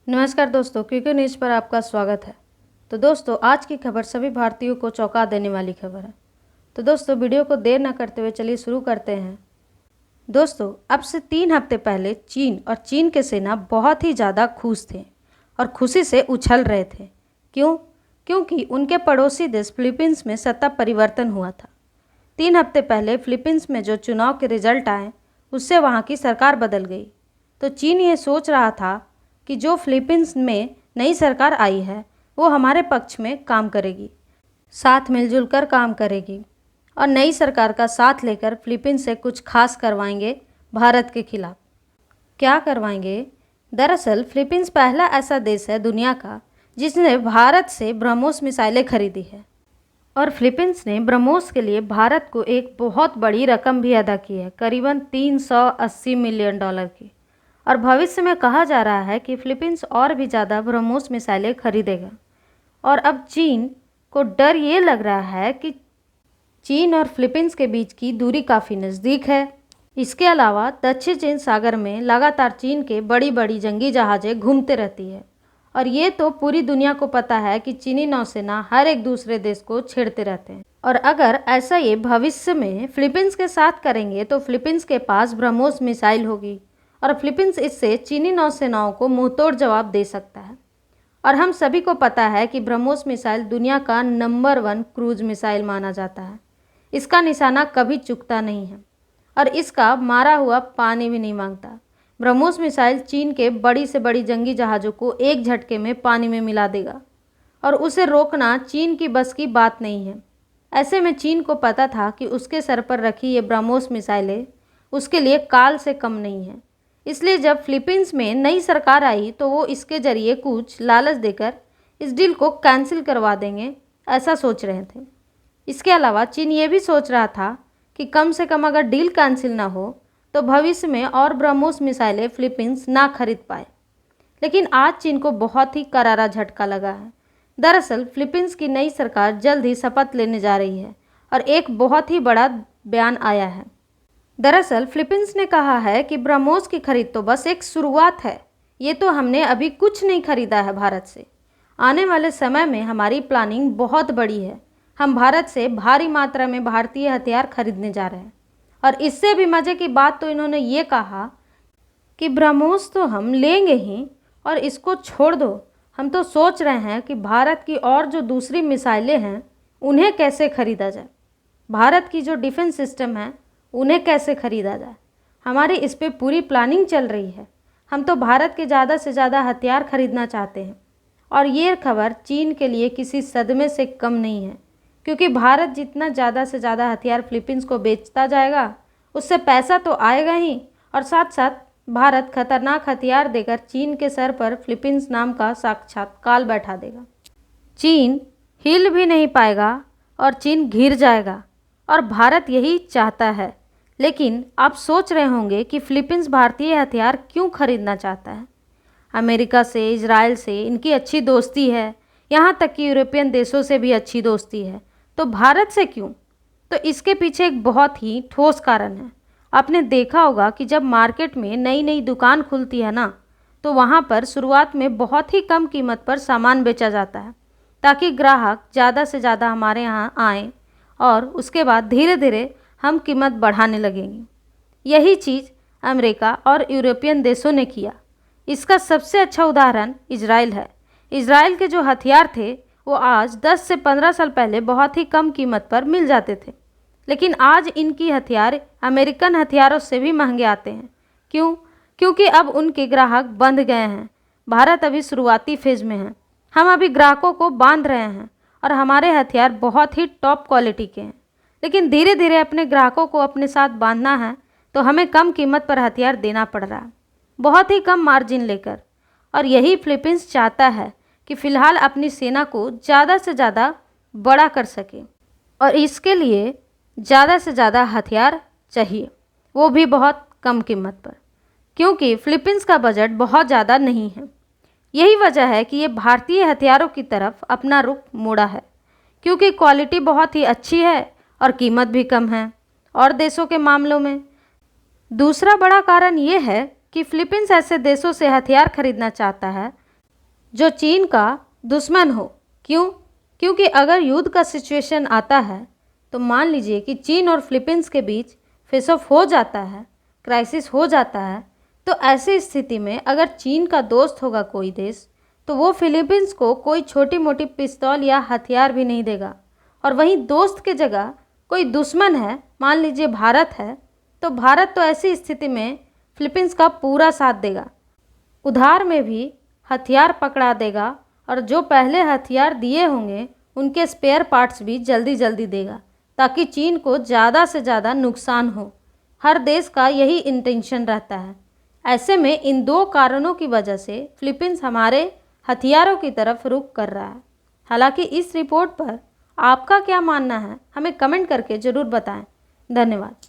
नमस्कार दोस्तों, QQ news पर आपका स्वागत है। तो दोस्तों, आज की खबर सभी भारतीयों को चौंका देने वाली खबर है। तो दोस्तों, वीडियो को देर न करते हुए चलिए शुरू करते हैं। दोस्तों, अब से 3 हफ्ते पहले चीन और चीन के सेना बहुत ही ज़्यादा खुश थे और खुशी से उछल रहे थे। क्यों? क्योंकि उनके पड़ोसी देश फिलीपींस में सत्ता परिवर्तन हुआ था। 3 हफ्ते पहले फिलीपींस में जो चुनाव के रिजल्ट आए, उससे वहाँ की सरकार बदल गई। तो चीन ये सोच रहा था कि जो फिलीपींस में नई सरकार आई है वो हमारे पक्ष में काम करेगी, साथ मिलजुल कर काम करेगी और नई सरकार का साथ लेकर फिलीपींस से कुछ खास करवाएंगे भारत के खिलाफ। क्या करवाएंगे? दरअसल फिलीपींस पहला ऐसा देश है दुनिया का जिसने भारत से ब्रह्मोस मिसाइलें खरीदी है और फिलीपींस ने ब्रह्मोस के लिए भारत को एक बहुत बड़ी रकम भी अदा की है, करीबन $380 मिलियन की। और भविष्य में कहा जा रहा है कि फिलीपींस और भी ज़्यादा ब्रह्मोस मिसाइलें खरीदेगा। और अब चीन को डर ये लग रहा है कि चीन और फिलीपींस के बीच की दूरी काफ़ी नज़दीक है। इसके अलावा दक्षिण चीन सागर में लगातार चीन के बड़ी बड़ी जंगी जहाज़ें घूमते रहती है और ये तो पूरी दुनिया को पता है कि चीनी नौसेना हर एक दूसरे देश को छेड़ते रहते हैं। और अगर ऐसा ये भविष्य में फिलीपींस के साथ करेंगे तो फिलीपींस के पास ब्रह्मोस मिसाइल होगी और फिलीपींस इससे चीनी नौसेनाओं को मुंहतोड़ जवाब दे सकता है। और हम सभी को पता है कि ब्रह्मोस मिसाइल दुनिया का नंबर 1 क्रूज मिसाइल माना जाता है। इसका निशाना कभी चूकता नहीं है और इसका मारा हुआ पानी भी नहीं मांगता। ब्रह्मोस मिसाइल चीन के बड़ी से बड़ी जंगी जहाज़ों को एक झटके में पानी में मिला देगा और उसे रोकना चीन की बस की बात नहीं है। ऐसे में चीन को पता था कि उसके सर पर रखी ये ब्रह्मोस मिसाइलें उसके लिए काल से कम नहीं है। इसलिए जब फिलीपींस में नई सरकार आई तो वो इसके ज़रिए कुछ लालच देकर इस डील को कैंसिल करवा देंगे, ऐसा सोच रहे थे। इसके अलावा चीन ये भी सोच रहा था कि कम से कम अगर डील कैंसिल ना हो तो भविष्य में और ब्रह्मोस मिसाइलें फिलीपींस ना खरीद पाए। लेकिन आज चीन को बहुत ही करारा झटका लगा है। दरअसल फिलीपींस की नई सरकार जल्द ही शपथ लेने जा रही है और एक बहुत ही बड़ा बयान आया है। दरअसल फिलीपींस ने कहा है कि ब्रह्मोस की खरीद तो बस एक शुरुआत है, ये तो हमने अभी कुछ नहीं खरीदा है भारत से। आने वाले समय में हमारी प्लानिंग बहुत बड़ी है। हम भारत से भारी मात्रा में भारतीय हथियार खरीदने जा रहे हैं। और इससे भी मज़े की बात तो इन्होंने ये कहा कि ब्रह्मोस तो हम लेंगे ही और इसको छोड़ दो, हम तो सोच रहे हैं कि भारत की और जो दूसरी मिसाइलें हैं उन्हें कैसे खरीदा जाए, भारत की जो डिफेंस सिस्टम है उन्हें कैसे खरीदा जाए। हमारी इस पे पूरी प्लानिंग चल रही है। हम तो भारत के ज़्यादा से ज़्यादा हथियार खरीदना चाहते हैं। और ये खबर चीन के लिए किसी सदमे से कम नहीं है, क्योंकि भारत जितना ज़्यादा से ज़्यादा हथियार फिलीपींस को बेचता जाएगा उससे पैसा तो आएगा ही और साथ साथ भारत खतरनाक हथियार देकर चीन के सर पर फिलीपींस नाम का साक्षात काल बैठा देगा। चीन हिल भी नहीं पाएगा और चीन घिर जाएगा और भारत यही चाहता है। लेकिन आप सोच रहे होंगे कि फिलीपींस भारतीय हथियार क्यों खरीदना चाहता है। अमेरिका से, इजराइल से इनकी अच्छी दोस्ती है, यहाँ तक कि यूरोपियन देशों से भी अच्छी दोस्ती है, तो भारत से क्यों? तो इसके पीछे एक बहुत ही ठोस कारण है। आपने देखा होगा कि जब मार्केट में नई नई दुकान खुलती है ना, तो वहाँ पर शुरुआत में बहुत ही कम कीमत पर सामान बेचा जाता है ताकि ग्राहक ज़्यादा से ज़्यादा हमारे यहाँ आएँ और उसके बाद धीरे धीरे हम कीमत बढ़ाने लगेंगे। यही चीज़ अमेरिका और यूरोपियन देशों ने किया। इसका सबसे अच्छा उदाहरण इजराइल है। इजराइल के जो हथियार थे वो आज 10 से 15 साल पहले बहुत ही कम कीमत पर मिल जाते थे, लेकिन आज इनकी हथियार अमेरिकन हथियारों से भी महंगे आते हैं। क्यों? क्योंकि अब उनके ग्राहक बंध गए हैं। भारत अभी शुरुआती फेज में है। हम अभी ग्राहकों को बांध रहे हैं और हमारे हथियार बहुत ही टॉप क्वालिटी के हैं, लेकिन धीरे धीरे अपने ग्राहकों को अपने साथ बांधना है तो हमें कम कीमत पर हथियार देना पड़ रहा है, बहुत ही कम मार्जिन लेकर। और यही फिलीपींस चाहता है कि फ़िलहाल अपनी सेना को ज़्यादा से ज़्यादा बड़ा कर सके और इसके लिए ज़्यादा से ज़्यादा हथियार चाहिए, वो भी बहुत कम कीमत पर, क्योंकि फिलीपींस का बजट बहुत ज़्यादा नहीं है। यही वजह है कि ये भारतीय हथियारों की तरफ अपना रुख मोड़ा है, क्योंकि क्वालिटी बहुत ही अच्छी है और कीमत भी कम है और देशों के मामलों में। दूसरा बड़ा कारण ये है कि फिलीपींस ऐसे देशों से हथियार खरीदना चाहता है जो चीन का दुश्मन हो। क्यों? क्योंकि अगर युद्ध का सिचुएशन आता है तो मान लीजिए कि चीन और फिलीपींस के बीच फेस ऑफ हो जाता है, क्राइसिस हो जाता है, तो ऐसी स्थिति में अगर चीन का दोस्त होगा कोई देश, तो वो फिलीपींस को कोई छोटी मोटी पिस्तौल या हथियार भी नहीं देगा। और वहीं दोस्त के जगह कोई दुश्मन है, मान लीजिए भारत है, तो भारत तो ऐसी स्थिति में फिलीपींस का पूरा साथ देगा, उधार में भी हथियार पकड़ा देगा और जो पहले हथियार दिए होंगे उनके स्पेयर पार्ट्स भी जल्दी जल्दी देगा, ताकि चीन को ज़्यादा से ज़्यादा नुकसान हो। हर देश का यही इंटेंशन रहता है। ऐसे में इन दो कारणों की वजह से फिलीपींस हमारे हथियारों की तरफ रुख कर रहा है। हालांकि इस रिपोर्ट पर आपका क्या मानना है, हमें कमेंट करके ज़रूर बताएं। धन्यवाद।